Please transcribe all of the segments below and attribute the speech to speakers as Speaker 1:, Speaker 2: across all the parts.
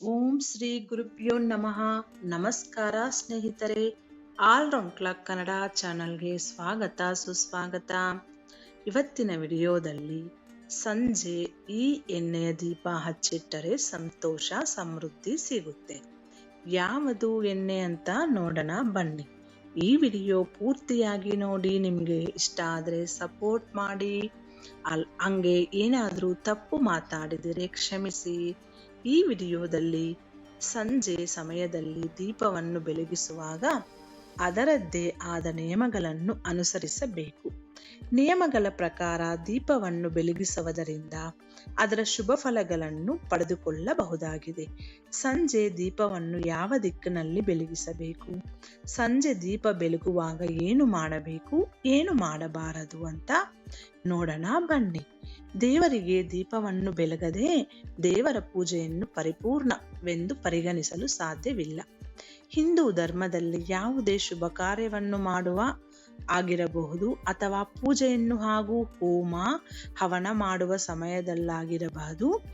Speaker 1: ಓಂ ಶ್ರೀ ಗುರುಭ್ಯೋ ನಮಃ. ನಮಸ್ಕಾರ ಸ್ನೇಹಿತರೆ, ಆಲ್ರೌಂಡ್ ಕ್ಲಾಕ್ ಕನ್ನಡ ಚಾನಲ್ಗೆ ಸ್ವಾಗತ ಸುಸ್ವಾಗತ. ಇವತ್ತಿನ ವಿಡಿಯೋದಲ್ಲಿ ಸಂಜೆ ಈ ಎಣ್ಣೆಯ ದೀಪ ಹಚ್ಚಿಟ್ಟರೆ ಸಂತೋಷ ಸಮೃದ್ಧಿ ಸಿಗುತ್ತೆ. ಯಾವುದು ಎಣ್ಣೆ ಅಂತ ನೋಡೋಣ ಬನ್ನಿ. ಈ ವಿಡಿಯೋ ಪೂರ್ತಿಯಾಗಿ ನೋಡಿ. ನಿಮಗೆ ಇಷ್ಟ ಆದರೆ ಸಪೋರ್ಟ್ ಮಾಡಿ. ಹಂಗೆ ಏನಾದರೂ ತಪ್ಪು ಮಾತಾಡಿದರೆ ಕ್ಷಮಿಸಿ. ಈ ವಿಡಿಯೋದಲ್ಲಿ ಸಂಜೆ ಸಮಯದಲ್ಲಿ ದೀಪವನ್ನು ಬೆಳಗಿಸುವಾಗ ಅದರದ್ದೇ ಆದ ನಿಯಮಗಳನ್ನು ಅನುಸರಿಸಬೇಕು. ನಿಯಮಗಳ ಪ್ರಕಾರ ದೀಪವನ್ನು ಬೆಳಗಿಸುವುದರಿಂದ ಅದರ ಶುಭ ಫಲಗಳನ್ನು ಪಡೆದುಕೊಳ್ಳಬಹುದಾಗಿದೆ. ಸಂಜೆ ದೀಪವನ್ನು ಯಾವ ದಿಕ್ಕಿನಲ್ಲಿ ಬೆಳಗಿಸಬೇಕು, ಸಂಜೆ ದೀಪ ಬೆಳಗುವಾಗ ಏನು ಮಾಡಬೇಕು, ಏನು ಮಾಡಬಾರದು ಅಂತ ನೋಡೋಣ ಬನ್ನಿ. ದೇವರಿಗೆ ದೀಪವನ್ನು ಬೆಳಗದೆ ದೇವರ ಪೂಜೆಯನ್ನು ಪರಿಪೂರ್ಣವೆಂದು ಪರಿಗಣಿಸಲು ಸಾಧ್ಯವಿಲ್ಲ. ಹಿಂದೂ ಧರ್ಮದಲ್ಲಿ ಯಾವುದೇ ಶುಭ ಕಾರ್ಯವನ್ನು ಮಾಡುವ ಆಗಿರಬಹುದು ಅಥವಾ ಪೂಜೆಯನ್ನು ಹಾಗೂ ಹೋಮ ಹವನ ಮಾಡುವ ಸಮಯದಲ್ಲಾಗಿರಬಹುದು,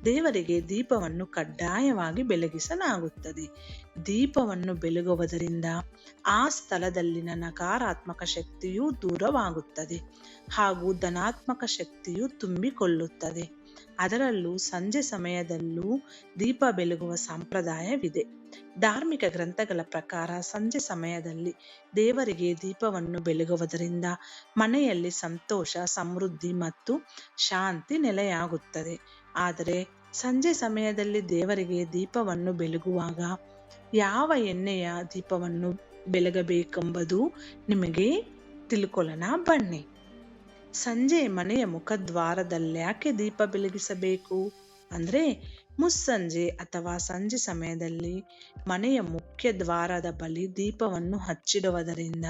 Speaker 1: ದೇವರಿಗೆ ದೀಪವನ್ನು ಕಡ್ಡಾಯವಾಗಿ ಬೆಳಗಿಸಲಾಗುತ್ತದೆ. ದೀಪವನ್ನು ಬೆಳಗುವುದರಿಂದ ಆ ಸ್ಥಳದಲ್ಲಿನ ನಕಾರಾತ್ಮಕ ಶಕ್ತಿಯು ದೂರವಾಗುತ್ತದೆ ಹಾಗೂ ಧನಾತ್ಮಕ ಶಕ್ತಿಯು ತುಂಬಿಕೊಳ್ಳುತ್ತದೆ. ಅದರಲ್ಲೂ ಸಂಜೆ ಸಮಯದಲ್ಲೂ ದೀಪ ಬೆಳಗುವ ಸಂಪ್ರದಾಯವಿದೆ. ಧಾರ್ಮಿಕ ಗ್ರಂಥಗಳ ಪ್ರಕಾರ ಸಂಜೆ ಸಮಯದಲ್ಲಿ ದೇವರಿಗೆ ದೀಪವನ್ನು ಬೆಳಗುವುದರಿಂದ ಮನೆಯಲ್ಲಿ ಸಂತೋಷ, ಸಮೃದ್ಧಿ ಮತ್ತು ಶಾಂತಿ ನೆಲೆಯಾಗುತ್ತದೆ. ಆದರೆ ಸಂಜೆ ಸಮಯದಲ್ಲಿ ದೇವರಿಗೆ ದೀಪವನ್ನು ಬೆಳಗುವಾಗ ಯಾವ ಎಣ್ಣೆಯ ದೀಪವನ್ನು ಬೆಳಗಬೇಕೆಂಬುದು ನಿಮಗೆ ತಿಳ್ಕೊಳ್ಳೋಣ ಬನ್ನಿ. ಸಂಜೆ ಮನೆಯ ಮುಖದ್ವಾರದಲ್ಯಾಕೆ ದೀಪ ಬೆಳಗಿಸಬೇಕು ಅಂದ್ರೆ, ಮುಸ್ಸಂಜೆ ಅಥವಾ ಸಂಜೆ ಸಮಯದಲ್ಲಿ ಮನೆಯ ಮುಖ್ಯ ದ್ವಾರದ ಬಳಿ ದೀಪವನ್ನು ಹಚ್ಚಿಡುವುದರಿಂದ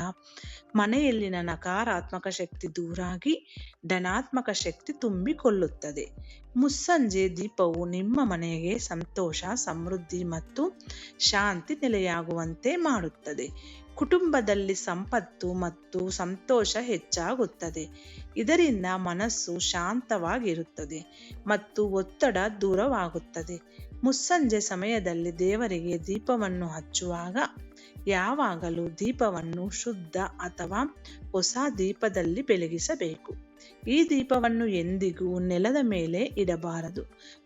Speaker 1: ಮನೆಯಲ್ಲಿನ ನಕಾರಾತ್ಮಕ ಶಕ್ತಿ ದೂರಾಗಿ ಧನಾತ್ಮಕ ಶಕ್ತಿ ತುಂಬಿಕೊಳ್ಳುತ್ತದೆ. ಮುಸ್ಸಂಜೆ ದೀಪವು ನಿಮ್ಮ ಮನೆಗೆ ಸಂತೋಷ, ಸಮೃದ್ಧಿ ಮತ್ತು ಶಾಂತಿ ನೆಲೆಯಾಗುವಂತೆ ಮಾಡುತ್ತದೆ. ಕುಟುಂಬದಲ್ಲಿ ಸಂಪತ್ತು ಮತ್ತು ಸಂತೋಷ ಹೆಚ್ಚಾಗುತ್ತದೆ. ಇದರಿಂದ ಮನಸ್ಸು ಶಾಂತವಾಗಿರುತ್ತದೆ ಮತ್ತು ಒತ್ತಡ ದೂರವಾಗುತ್ತದೆ. ಮುಸ್ಸಂಜೆ ಸಮಯದಲ್ಲಿ ದೇವರಿಗೆ ದೀಪವನ್ನು ಹಚ್ಚುವಾಗ ಯಾವಾಗಲೂ ದೀಪವನ್ನು ಶುದ್ಧ ಅಥವಾ ಹೊಸ ದೀಪದಲ್ಲಿ ಬೆಳಗಿಸಬೇಕು. ಈ ದೀಪವನ್ನು ಎಂದಿಗೂ ನೆಲದ ಮೇಲೆ ಇಡಬಾರದು.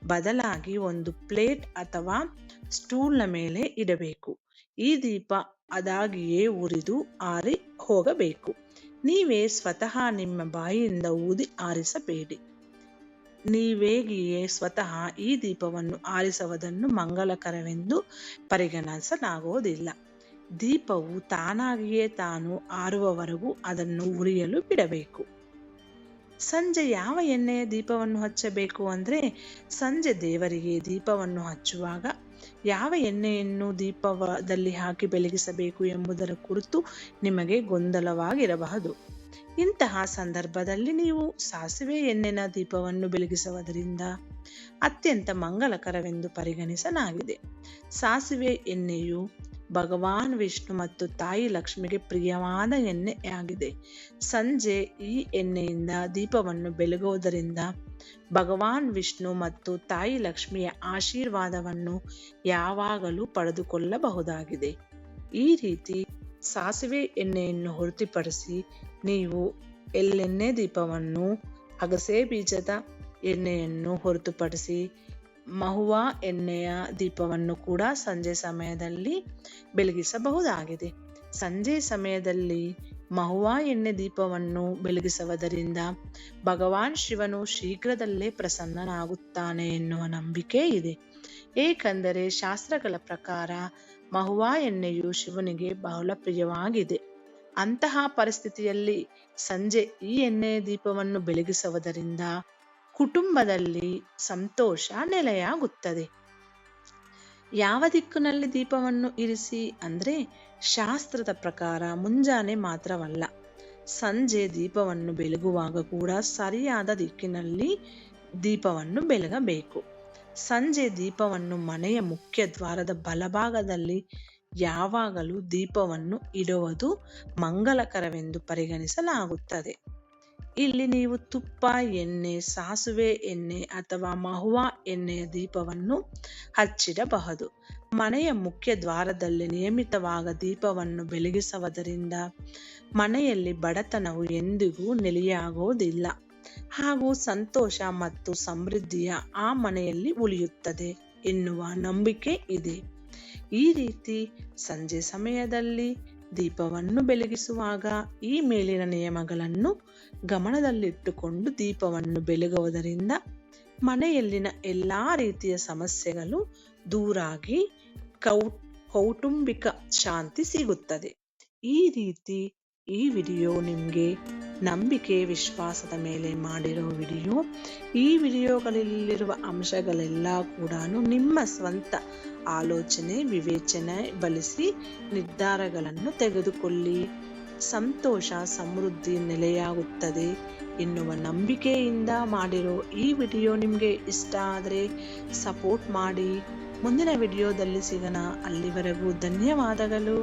Speaker 1: ಬದಲಾಗಿ ಒಂದು ಪ್ಲೇಟ್ ಅಥವಾ ಸ್ಟೂಲ್ನ ಮೇಲೆ ಇಡಬೇಕು. ಈ ದೀಪ ಅದಾಗಿಯೇ ಉರಿದು ಆರಿ ಹೋಗಬೇಕು. ನೀವೇ ಸ್ವತಃ ನಿಮ್ಮ ಬಾಯಿಯಿಂದ ಊದಿ ಆರಿಸಬೇಡಿ. ನೀವೇಗಿಯೇ ಸ್ವತಃ ಈ ದೀಪವನ್ನು ಆರಿಸುವುದನ್ನು ಮಂಗಲಕರವೆಂದು ಪರಿಗಣಿಸಲಾಗುವುದಿಲ್ಲ. ದೀಪವು ತಾನಾಗಿಯೇ ತಾನು ಆರುವವರೆಗೂ ಅದನ್ನು ಉರಿಯಲು ಬಿಡಬೇಕು. ಸಂಜೆ ಯಾವ ಎಣ್ಣೆಯ ದೀಪವನ್ನು ಹಚ್ಚಬೇಕು ಅಂದ್ರೆ, ಸಂಜೆ ದೇವರಿಗೆ ದೀಪವನ್ನು ಹಚ್ಚುವಾಗ ಯಾವ ಎಣ್ಣೆಯನ್ನು ದೀಪದಲ್ಲಿ ಹಾಕಿ ಬೆಳಗಿಸಬೇಕು ಎಂಬುದರ ಕುರಿತು ನಿಮಗೆ ಗೊಂದಲವಾಗಿರಬಹುದು. ಇಂತಹ ಸಂದರ್ಭದಲ್ಲಿ ನೀವು ಸಾಸಿವೆ ಎಣ್ಣೆನ ದೀಪವನ್ನು ಬೆಳಗಿಸುವುದರಿಂದ ಅತ್ಯಂತ ಮಂಗಲಕರವೆಂದು ಪರಿಗಣಿಸಲಾಗಿದೆ. ಸಾಸಿವೆ ಎಣ್ಣೆಯು ಭಗವಾನ್ ವಿಷ್ಣು ಮತ್ತು ತಾಯಿ ಲಕ್ಷ್ಮಿಗೆ ಪ್ರಿಯವಾದ ಎಣ್ಣೆಯಾಗಿದೆ. ಸಂಜೆ ಈ ಎಣ್ಣೆಯಿಂದ ದೀಪವನ್ನು ಬೆಳಗುವುದರಿಂದ ಭಗವಾನ್ ವಿಷ್ಣು ಮತ್ತು ತಾಯಿ ಲಕ್ಷ್ಮಿಯ ಆಶೀರ್ವಾದವನ್ನು ಯಾವಾಗಲೂ ಪಡೆದುಕೊಳ್ಳಬಹುದಾಗಿದೆ. ಈ ರೀತಿ ಸಾಸಿವೆ ಎಣ್ಣೆಯನ್ನು ಹೊರತುಪಡಿಸಿ ನೀವು ಎಳ್ಳೆಣ್ಣೆ ದೀಪವನ್ನು, ಅಗಸೆ ಬೀಜದ ಎಣ್ಣೆಯನ್ನು ಹೊರತುಪಡಿಸಿ ಮಹುವಾ ಎಣ್ಣೆಯ ದೀಪವನ್ನು ಕೂಡ ಸಂಜೆ ಸಮಯದಲ್ಲಿ ಬೆಳಗಿಸಬಹುದಾಗಿದೆ. ಸಂಜೆ ಸಮಯದಲ್ಲಿ ಮಹುವಾ ಎಣ್ಣೆ ದೀಪವನ್ನು ಬೆಳಗಿಸುವುದರಿಂದ ಭಗವಾನ್ ಶಿವನು ಶೀಘ್ರದಲ್ಲೇ ಪ್ರಸನ್ನನಾಗುತ್ತಾನೆ ಎನ್ನುವ ನಂಬಿಕೆ ಇದೆ. ಏಕೆಂದರೆ ಶಾಸ್ತ್ರಗಳ ಪ್ರಕಾರ ಮಹುವಾ ಎಣ್ಣೆಯು ಶಿವನಿಗೆ ಬಹಳ ಪ್ರಿಯವಾಗಿದೆ. ಅಂತಹ ಪರಿಸ್ಥಿತಿಯಲ್ಲಿ ಸಂಜೆ ಈ ಎಣ್ಣೆಯ ದೀಪವನ್ನು ಬೆಳಗಿಸುವುದರಿಂದ ಕುಟುಂಬದಲ್ಲಿ ಸಂತೋಷ ನೆಲೆಯಾಗುತ್ತದೆ. ಯಾವ ದಿಕ್ಕಿನಲ್ಲಿ ದೀಪವನ್ನು ಇರಿಸಿ ಅಂದ್ರೆ, ಶಾಸ್ತ್ರದ ಪ್ರಕಾರ ಮುಂಜಾನೆ ಮಾತ್ರವಲ್ಲ, ಸಂಜೆ ದೀಪವನ್ನು ಬೆಳಗುವಾಗ ಕೂಡ ಸರಿಯಾದ ದಿಕ್ಕಿನಲ್ಲಿ ದೀಪವನ್ನು ಬೆಳಗಬೇಕು. ಸಂಜೆ ದೀಪವನ್ನು ಮನೆಯ ಮುಖ್ಯ ದ್ವಾರದ ಬಲಭಾಗದಲ್ಲಿ ಯಾವಾಗಲೂ ದೀಪವನ್ನು ಇಡುವುದು ಮಂಗಲಕರವೆಂದು ಪರಿಗಣಿಸಲಾಗುತ್ತದೆ. ಇಲ್ಲಿ ನೀವು ತುಪ್ಪ, ಎಣ್ಣೆ, ಸಾಸುವೆ ಎಣ್ಣೆ ಅಥವಾ ಮಹುವ ಎಣ್ಣೆಯ ದೀಪವನ್ನು ಹಚ್ಚಿಡಬಹುದು. ಮನೆಯ ಮುಖ್ಯ ದ್ವಾರದಲ್ಲಿ ನಿಯಮಿತವಾಗಿ ದೀಪವನ್ನು ಬೆಳಗಿಸುವುದರಿಂದ ಮನೆಯಲ್ಲಿ ಬಡತನವು ಎಂದಿಗೂ ನೆಲೆಯಾಗುವುದಿಲ್ಲ ಹಾಗೂ ಸಂತೋಷ ಮತ್ತು ಸಮೃದ್ಧಿಯ ಆ ಮನೆಯಲ್ಲಿ ಉಳಿಯುತ್ತದೆ ಎನ್ನುವ ನಂಬಿಕೆ ಇದೆ. ಈ ರೀತಿ ಸಂಜೆ ಸಮಯದಲ್ಲಿ ದೀಪವನ್ನು ಬೆಳಗಿಸುವಾಗ ಈ ಮೇಲಿನ ನಿಯಮಗಳನ್ನು ಗಮನದಲ್ಲಿಟ್ಟುಕೊಂಡು ದೀಪವನ್ನು ಬೆಳಗುವುದರಿಂದ ಮನೆಯಲ್ಲಿನ ಎಲ್ಲಾ ರೀತಿಯ ಸಮಸ್ಯೆಗಳು ದೂರಾಗಿ ಕೌಟುಂಬಿಕ ಶಾಂತಿ ಸಿಗುತ್ತದೆ. ಈ ರೀತಿ ಈ ವಿಡಿಯೋ ನಿಮಗೆ ನಂಬಿಕೆ ವಿಶ್ವಾಸದ ಮೇಲೆ ಮಾಡಿರೋ ವಿಡಿಯೋ. ಈ ವಿಡಿಯೋಗಳಲ್ಲಿರುವ ಅಂಶಗಳೆಲ್ಲ ಕೂಡ ನಿಮ್ಮ ಸ್ವಂತ ಆಲೋಚನೆ ವಿವೇಚನೆ ಬಳಸಿ ನಿರ್ಧಾರಗಳನ್ನು ತೆಗೆದುಕೊಳ್ಳಿ. ಸಂತೋಷ ಸಮೃದ್ಧಿ ನೆಲೆಯಾಗುತ್ತದೆ ಎನ್ನುವ ನಂಬಿಕೆಯಿಂದ ಮಾಡಿರೋ ಈ ವಿಡಿಯೋ ನಿಮಗೆ ಇಷ್ಟ ಆದರೆ ಸಪೋರ್ಟ್ ಮಾಡಿ. ಮುಂದಿನ ವಿಡಿಯೋದಲ್ಲಿ ಸಿಗೋಣ. ಅಲ್ಲಿವರೆಗೂ ಧನ್ಯವಾದಗಳು.